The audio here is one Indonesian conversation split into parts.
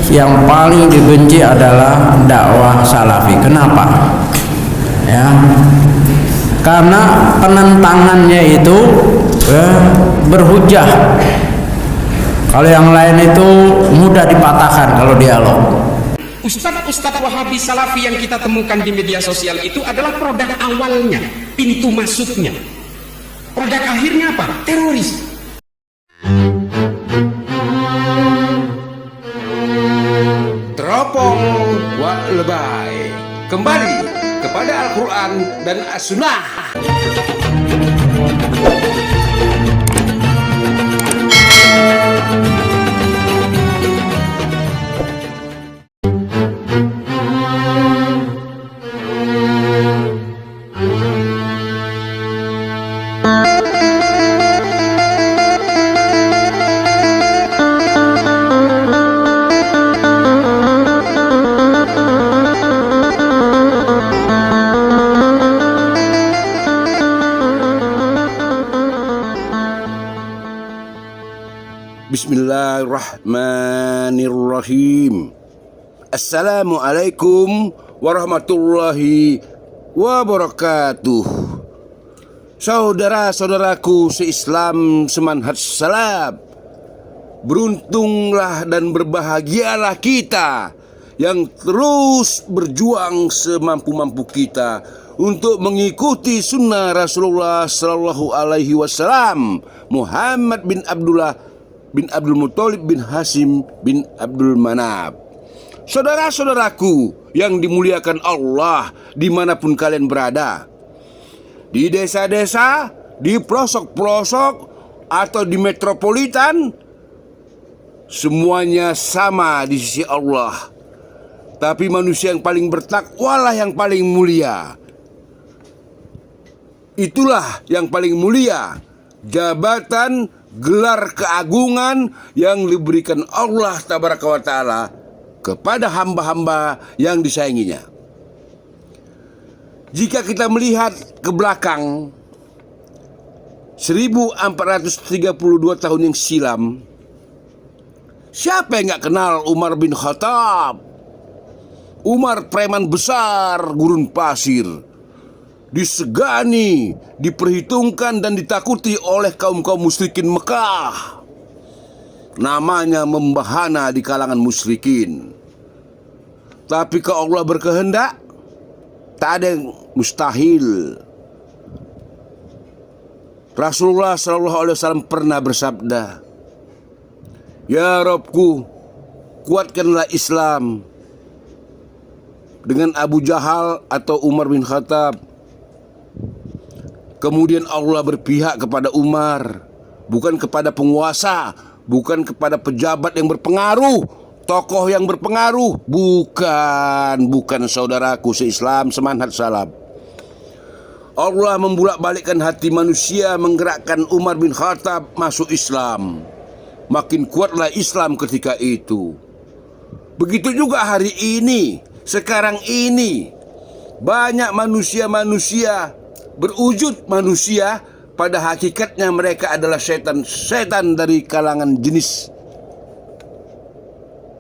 yang paling dibenci adalah dakwah salafi. Kenapa? Ya, karena penentangannya itu berhujah. Kalau yang lain itu mudah dipatahkan kalau dialog. Ustadz Wahabi Salafi yang kita temukan di media sosial itu adalah produk awalnya, pintu masuknya. Produk akhirnya apa? Teroris. Teropong wa lebay. Kembali kepada Al-Quran dan As-Sunnah. Bismillahirrahmanirrahim. Assalamualaikum warahmatullahi wabarakatuh. Saudara-saudaraku seislam semanhaj salaf, beruntunglah dan berbahagialah kita yang terus berjuang semampu-mampu kita untuk mengikuti sunnah Rasulullah Sallallahu Alaihi Wasallam, Muhammad bin Abdullah bin Abdul Muthalib bin Hashim bin Abdul Manaf. Saudara-saudaraku yang dimuliakan Allah dimanapun kalian berada, di desa-desa, di pelosok-pelosok, atau di metropolitan, semuanya sama di sisi Allah. Tapi manusia yang paling bertakwalah yang paling mulia. Itulah yang paling mulia, jabatan, gelar keagungan yang diberikan Allah Tabaraka wa Ta'ala kepada hamba-hamba yang disayanginya. Jika kita melihat ke belakang 1432 tahun yang silam, siapa yang gak kenal Umar bin Khattab? Umar preman besar gurun pasir, disegani, diperhitungkan dan ditakuti oleh kaum-kaum musyrikin Mekah. Namanya membahana di kalangan musyrikin. Tapi kalau Allah berkehendak, tak ada yang mustahil. Rasulullah SAW pernah bersabda, "Ya Rabbku, kuatkanlah Islam dengan Abu Jahal atau Umar bin Khattab." Kemudian Allah berpihak kepada Umar, bukan kepada penguasa, bukan kepada pejabat yang berpengaruh, tokoh yang berpengaruh, bukan saudaraku seislam semanhaj salaf. Allah membulak-balikkan hati manusia, menggerakkan Umar bin Khattab masuk Islam. Makin kuatlah Islam ketika itu. Begitu juga hari ini, sekarang ini, banyak manusia-manusia berwujud manusia, pada hakikatnya mereka adalah setan dari kalangan jenis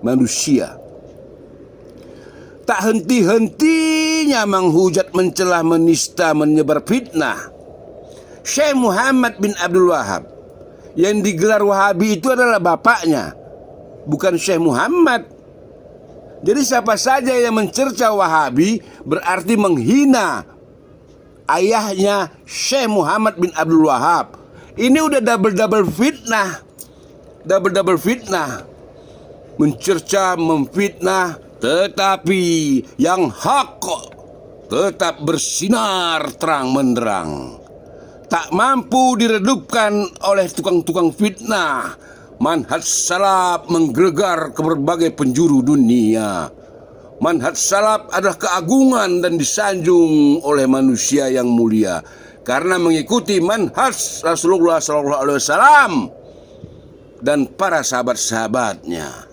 manusia. Tak henti-hentinya menghujat, mencelah, menista, menyebar fitnah. Syekh Muhammad bin Abdul Wahab yang digelar Wahabi itu adalah bapaknya, bukan Syekh Muhammad. Jadi siapa saja yang mencerca Wahabi berarti menghina ayahnya Syekh Muhammad bin Abdul Wahab. Ini udah double fitnah. Double fitnah. Mencerca, memfitnah, tetapi yang hak tetap bersinar terang menderang. Tak mampu diredupkan oleh tukang-tukang fitnah. Manhaj salaf menggelegar ke berbagai penjuru dunia. Manhaj salaf adalah keagungan dan disanjung oleh manusia yang mulia karena mengikuti manhaj Rasulullah SAW dan para sahabat-sahabatnya.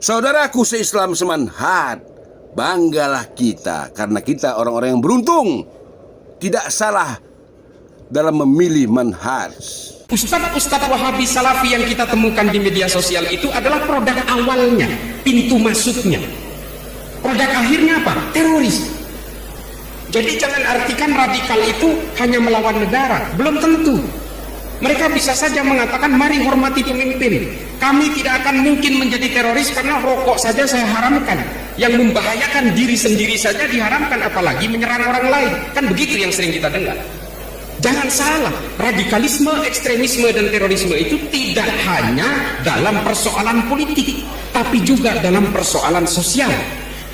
Saudaraku seislam semanhaj, banggalah kita karena kita orang-orang yang beruntung, tidak salah dalam memilih manhaj. Ustadz Wahabi Salafi yang kita temukan di media sosial itu adalah produk awalnya, pintu masuknya. Produk akhirnya apa? Teroris. Jadi jangan artikan radikal itu hanya melawan negara, belum tentu. Mereka bisa saja mengatakan mari hormati pemimpin. Kami tidak akan mungkin menjadi teroris karena rokok saja saya haramkan. Yang membahayakan diri sendiri saja diharamkan, apalagi menyerang orang lain. Kan begitu yang sering kita dengar. Jangan salah, radikalisme, ekstremisme, dan terorisme itu tidak hanya dalam persoalan politik, tapi juga dalam persoalan sosial.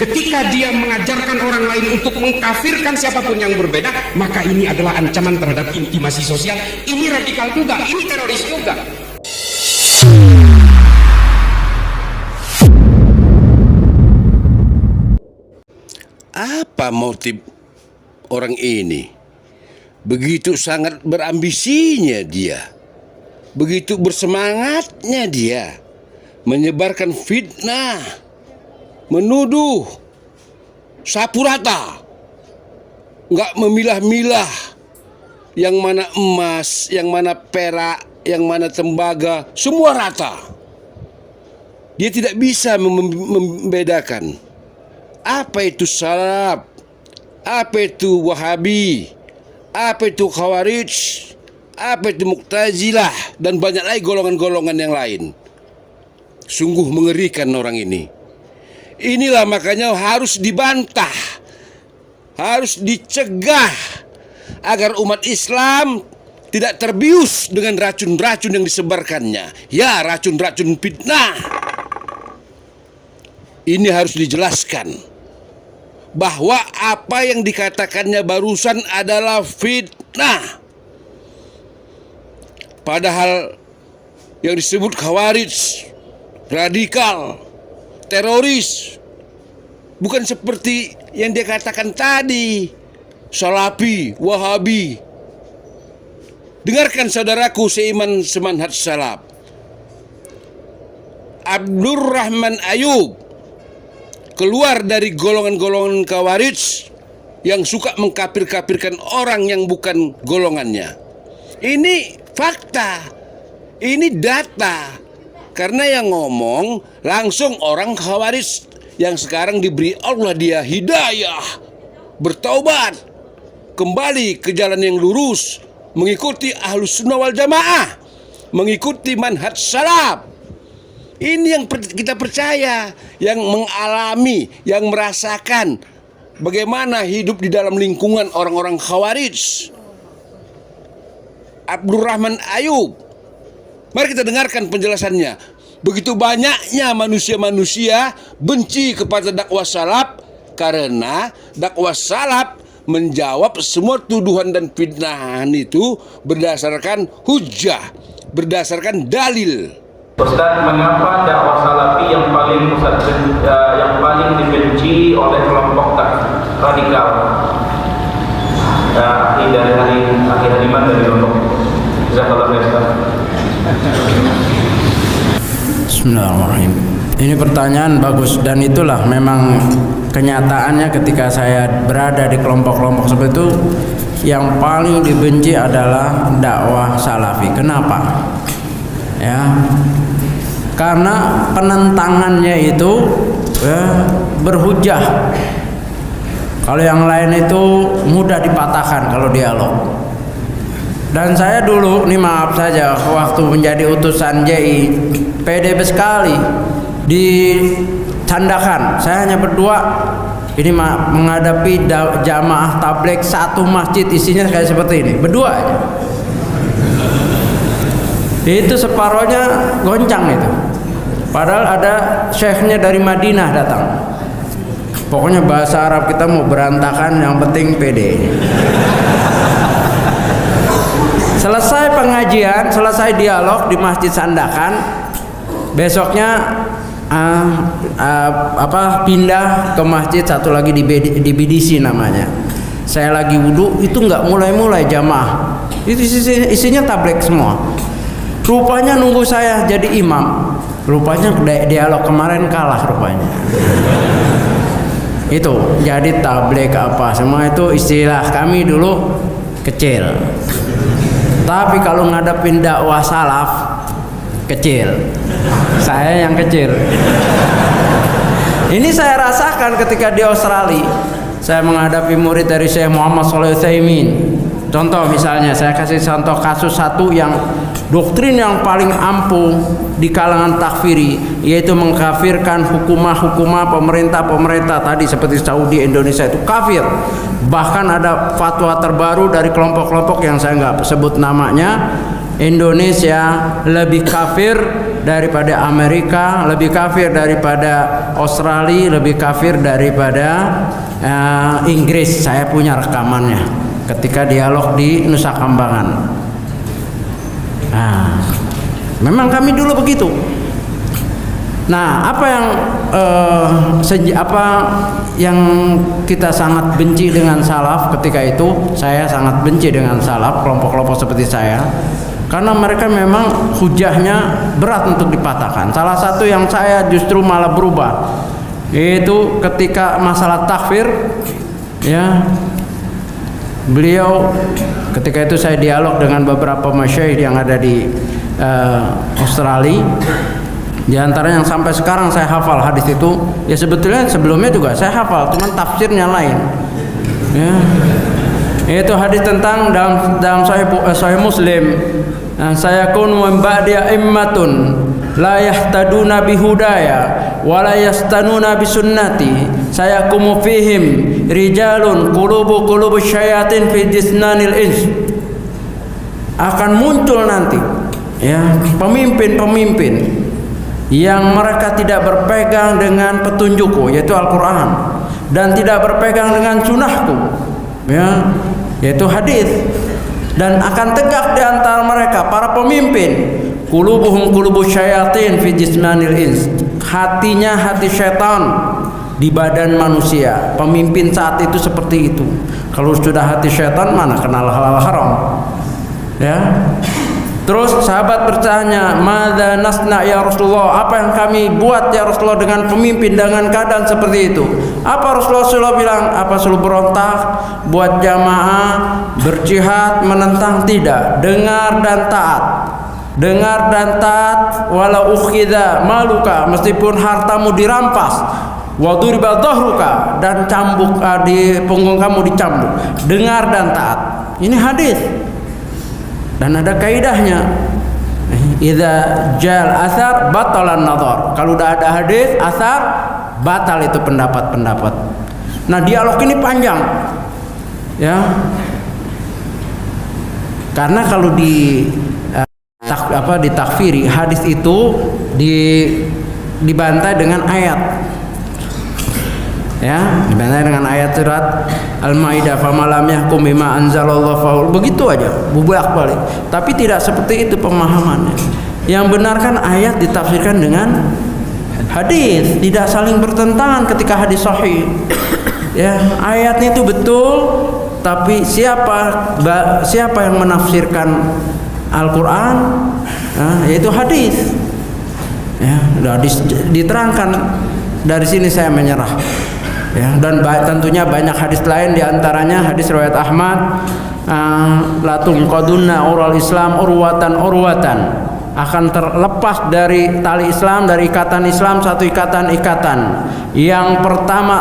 Ketika dia mengajarkan orang lain untuk mengkafirkan siapapun yang berbeda, maka ini adalah ancaman terhadap intimasi sosial. Ini radikal juga, ini teroris juga. Apa motif orang ini? Begitu sangat berambisinya dia, begitu bersemangatnya dia menyebarkan fitnah, menuduh, sapu rata, nggak memilah-milah yang mana emas, yang mana perak, yang mana tembaga, semua rata. Dia tidak bisa membedakan apa itu salaf, apa itu wahabi, apa itu khawarij, apa itu mu'tazilah, dan banyak lagi golongan-golongan yang lain. Sungguh mengerikan orang ini. Inilah makanya harus dibantah, harus dicegah agar umat Islam tidak terbius dengan racun-racun yang disebarkannya. Ya, racun-racun fitnah. Ini harus dijelaskan bahwa apa yang dikatakannya barusan adalah fitnah. Padahal yang disebut khawarij, radikal, teroris, bukan seperti yang dia katakan tadi, salafi, wahabi. Dengarkan saudaraku seiman semanhat salaf, Abdurrahman Ayub keluar dari golongan-golongan khawarij yang suka mengkafir-kafirkan orang yang bukan golongannya. Ini fakta, ini data. Karena yang ngomong langsung orang khawarij yang sekarang diberi Allah dia hidayah, bertaubat, kembali ke jalan yang lurus, mengikuti Ahlus Sunnah wal Jamaah, mengikuti manhaj salaf. Ini yang kita percaya, yang mengalami, yang merasakan bagaimana hidup di dalam lingkungan orang-orang khawarij. Abdurrahman Ayub, mari kita dengarkan penjelasannya. Begitu banyaknya manusia-manusia benci kepada dakwah salaf karena dakwah salaf menjawab semua tuduhan dan fitnahan itu berdasarkan hujjah, berdasarkan dalil. Ustaz, mengapa dakwah salafi yang paling dibenci oleh kelompok radikal? Dari Aki Hadiman dari Lombok. Jazakallah khair, Ustaz. Bismillahirrahmanirrahim. Ini pertanyaan bagus, dan itulah memang kenyataannya ketika saya berada di kelompok-kelompok seperti itu, yang paling dibenci adalah dakwah salafi. Kenapa? Ya, karena penentangannya itu berhujah. Kalau yang lain itu mudah dipatahkan kalau dialog. Dan saya dulu, ini maaf saja, waktu menjadi utusan JI, PDB sekali dicandakan. Saya hanya berdua, ini menghadapi jamaah tabligh satu masjid, isinya kayak seperti ini, berdua aja. Itu separohnya goncang itu. Padahal ada syekhnya dari Madinah datang. Pokoknya bahasa Arab kita mau berantakan, yang penting pede. Selesai pengajian, selesai dialog di Masjid Sandakan, besoknya pindah ke masjid satu lagi di BDC namanya. Saya lagi wudhu, itu nggak mulai-mulai jamaah. Itu isinya tabligh semua. Rupanya nunggu saya jadi imam. Rupanya dialog kemarin kalah rupanya. Itu jadi tabligh apa semua itu istilah kami dulu kecil. Tapi kalau ngadepin dakwah salaf, kecil. Saya yang kecil. Ini saya rasakan ketika di Australia. Saya menghadapi murid dari Syekh Muhammad Shalih Utsaimin. Contoh misalnya, saya kasih contoh kasus satu yang doktrin yang paling ampuh di kalangan takfiri, yaitu mengkafirkan hukumah-hukumah pemerintah-pemerintah tadi seperti Saudi, Indonesia itu kafir. Bahkan ada fatwa terbaru dari kelompok-kelompok yang saya nggak sebut namanya. Indonesia lebih kafir daripada Amerika, lebih kafir daripada Australia, lebih kafir daripada Inggris. Saya punya rekamannya ketika dialog di Nusa Kambangan. Nah, memang kami dulu begitu. Nah, apa yang kita sangat benci dengan salaf ketika itu? Saya sangat benci dengan salaf, kelompok-kelompok seperti saya, karena mereka memang hujahnya berat untuk dipatahkan. Salah satu yang saya justru malah berubah, yaitu ketika masalah takfir, ya, beliau ketika itu saya dialog dengan beberapa masyayikh yang ada di Australia. Di antara yang sampai sekarang saya hafal hadis itu, ya sebetulnya sebelumnya juga saya hafal, cuman tafsirnya lain. Ya. Itu hadis tentang dalam Sahih Muslim, saya kun min ba'di a'immatun la yahtaduna bihudaya wa la yastanuna bisunnati sayakumu fihim rijalun qulubu syayatin fi jisnanil ins. Akan muncul nanti, ya, pemimpin-pemimpin yang mereka tidak berpegang dengan petunjukku, yaitu Al-Quran, dan tidak berpegang dengan sunnahku, ya, yaitu hadis, dan akan tegak di antara mereka para pemimpin qulubuhum syayatin fi jismanil ins, hatinya hati syaitan di badan manusia. Pemimpin saat itu seperti itu. Kalau sudah hati syaitan, mana kenal halal haram, ya. Terus sahabat bertanya, "Madza nasna ya Rasulullah?" Apa yang kami buat ya Rasulullah dengan pemimpin dengan keadaan seperti itu? Apa Rasulullah bilang? Apa suruh berontak, buat jamaah, berjihad, menentang? Tidak. Dengar dan taat. Dengar dan taat, walau ukhidha maluka, meskipun hartamu dirampas, wa duriba dhahruka, dan cambuk di punggung kamu dicambuk. Dengar dan taat. Ini hadis. Dan ada kaidahnya, idza jal athar batalan nadhar. Kalau udah ada hadis athar, batal itu pendapat-pendapat. Nah, dialog ini panjang, ya, karena kalau ditakfiri, hadis itu dibantai dengan ayat, ya, dibantai dengan ayat surat Al-Maidah, famalam yahkum bima anzalallahu faul. Begitu aja, bolak-balik. Tapi tidak seperti itu pemahamannya. Yang benar kan ayat ditafsirkan dengan hadis, tidak saling bertentangan ketika hadis sahih. Ya, ayatnya itu betul, tapi siapa yang menafsirkan Al-Qur'an? Nah, yaitu hadis. Ya, sudah diterangkan. Dari sini saya menyerah. Ya, dan tentunya banyak hadis lain, diantaranya hadis riwayat Ahmad, latung qadunna ural Islam urwatan, akan terlepas dari tali Islam, dari ikatan Islam satu ikatan. Yang pertama,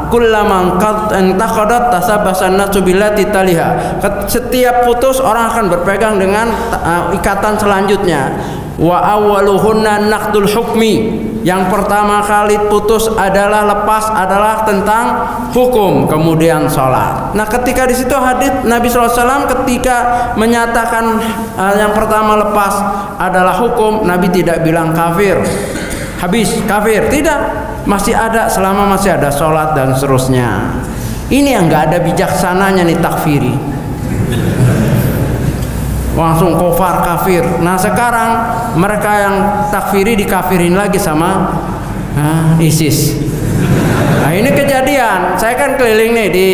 kullaman qad intaqadat tasabasan nasu billati taliha. Setiap putus orang akan berpegang dengan ikatan selanjutnya. Wa awwaluhunna naqdul hukmi. Yang pertama kali putus adalah lepas adalah tentang hukum, kemudian sholat. Nah, ketika di situ hadis Nabi SAW ketika menyatakan yang pertama lepas adalah hukum, Nabi tidak bilang kafir, habis kafir, tidak, masih ada selama masih ada sholat dan seterusnya. Ini yang nggak ada bijaksananya nih takfiri. Langsung kafir kafir. Nah, sekarang mereka yang takfiri dikafirin lagi sama ISIS. Nah, ini kejadian. Saya kan keliling nih di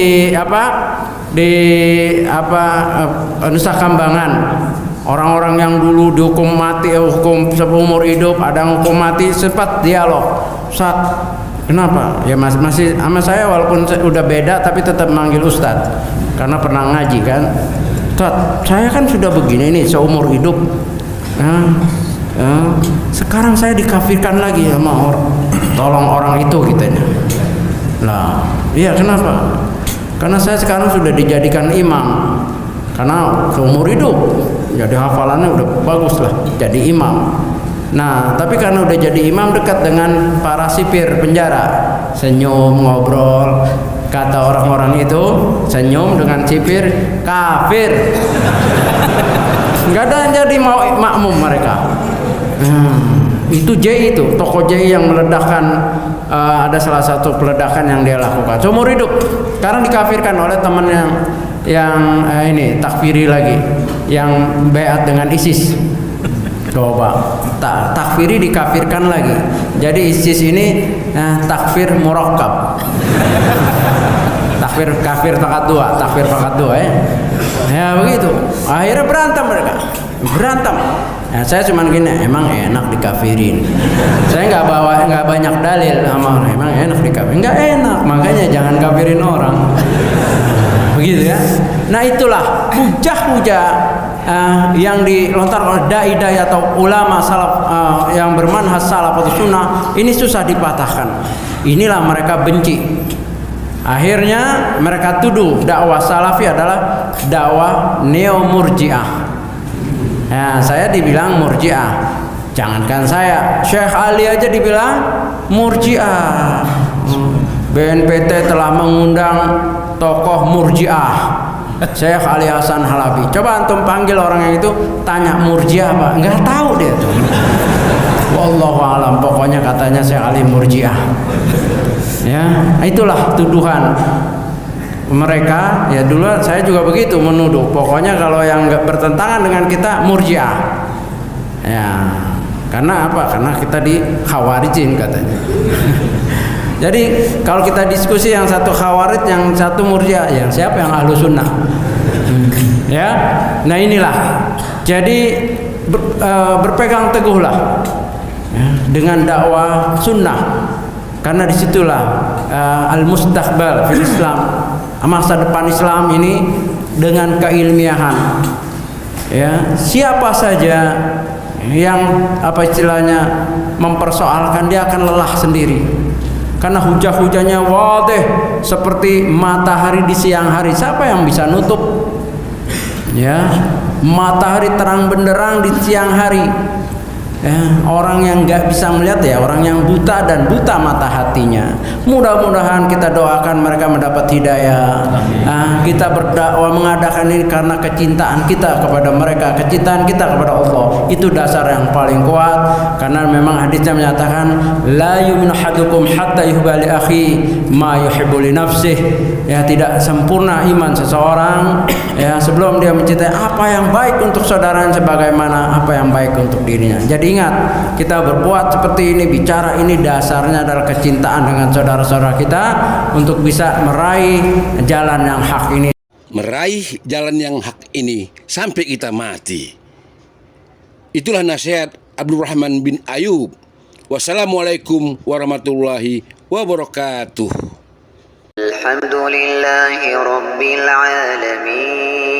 Nusa Kambangan. Orang-orang yang dulu dihukum mati, hukum seumur hidup, ada yang hukum mati, sempat dialog. Ustaz, kenapa? Ya masih sama saya walaupun udah beda, tapi tetap manggil Ustaz karena pernah ngaji kan. Ustaz, saya kan sudah begini nih seumur hidup. Sekarang saya dikafirkan lagi sama orang. Tolong orang itu kitanya. Lah, iya kenapa? Karena saya sekarang sudah dijadikan imam. Karena seumur hidup, jadi hafalannya udah bagus lah, jadi imam. Nah, tapi karena udah jadi imam dekat dengan para sipir penjara, senyum, ngobrol. Kata orang-orang itu, senyum dengan sipir, kafir. Nggak ada yang jadi makmum mereka. Itu J itu, tokoh J yang meledakkan, ada salah satu peledakan yang dia lakukan seumur hidup. Sekarang dikafirkan oleh teman yang ini takfiri lagi, yang beat dengan ISIS. Coba takfiri dikafirkan lagi. Jadi ISIS ini takfir murakkab. Kafir pangkat dua ya. Ya begitu. Akhirnya berantem mereka. Berantem. Nah, saya cuma gini, emang enak dikafirin. Saya nggak banyak dalil sama orang. Emang enak dikafirin? Nggak enak. Makanya jangan kafirin orang. Begitu ya. Nah itulah hujah-hujah yang dilontarkan oleh dai-dai atau ulama salaf yang bermanhaj salaf atau sunnah ini susah dipatahkan. Inilah mereka benci. Akhirnya mereka tuduh dakwah salafi adalah dakwah neo-murji'ah. Nah, saya dibilang murji'ah. Jangankan saya, Syekh Ali aja dibilang murji'ah. BNPT telah mengundang tokoh murji'ah, Syekh Ali Hasan Halabi. Coba antum panggil orang yang itu, tanya murji'ah apa? Enggak tahu dia tuh. Wallahu alam, pokoknya katanya Syekh Ali murji'ah. Ya, itulah tuduhan mereka. Ya dulu saya juga begitu menuduh. Pokoknya kalau yang nggak bertentangan dengan kita murji'ah. Ya, karena apa? Karena kita di khawarijin katanya. Jadi kalau kita diskusi yang satu khawarij, yang satu murji'ah, yang siapa yang ahlu sunnah? Ya, nah inilah. Jadi berpegang teguhlah ya, dengan dakwah sunnah. Karena disitulah al-mustaqbal fil Islam, masa depan Islam ini dengan keilmiahan. Ya, siapa saja yang apa istilahnya mempersoalkan dia akan lelah sendiri. Karena hujah-hujahnya wadih seperti matahari di siang hari. Siapa yang bisa nutup? Ya, matahari terang benderang di siang hari. Ya, orang yang nggak bisa melihat ya orang yang buta dan buta mata hatinya. Mudah-mudahan kita doakan mereka mendapat hidayah. Kita berdakwah mengadakan ini karena kecintaan kita kepada mereka, kecintaan kita kepada Allah. Itu dasar yang paling kuat. Karena memang hadisnya menyatakan la yu'minu ahadukum hatta yuhibba li akhi ma yuhibbu li nafsihi. Ya, tidak sempurna iman seseorang ya sebelum dia mencintai apa yang baik untuk saudaranya sebagaimana apa yang baik untuk dirinya. Jadi ingat, kita berbuat seperti ini, bicara ini dasarnya adalah kecintaan dengan saudara-saudara kita untuk bisa meraih jalan yang hak ini. Meraih jalan yang hak ini sampai kita mati. Itulah nasihat Abdurrahman bin Ayub. Wassalamualaikum warahmatullahi wabarakatuh. Alhamdulillahi rabbil alamin.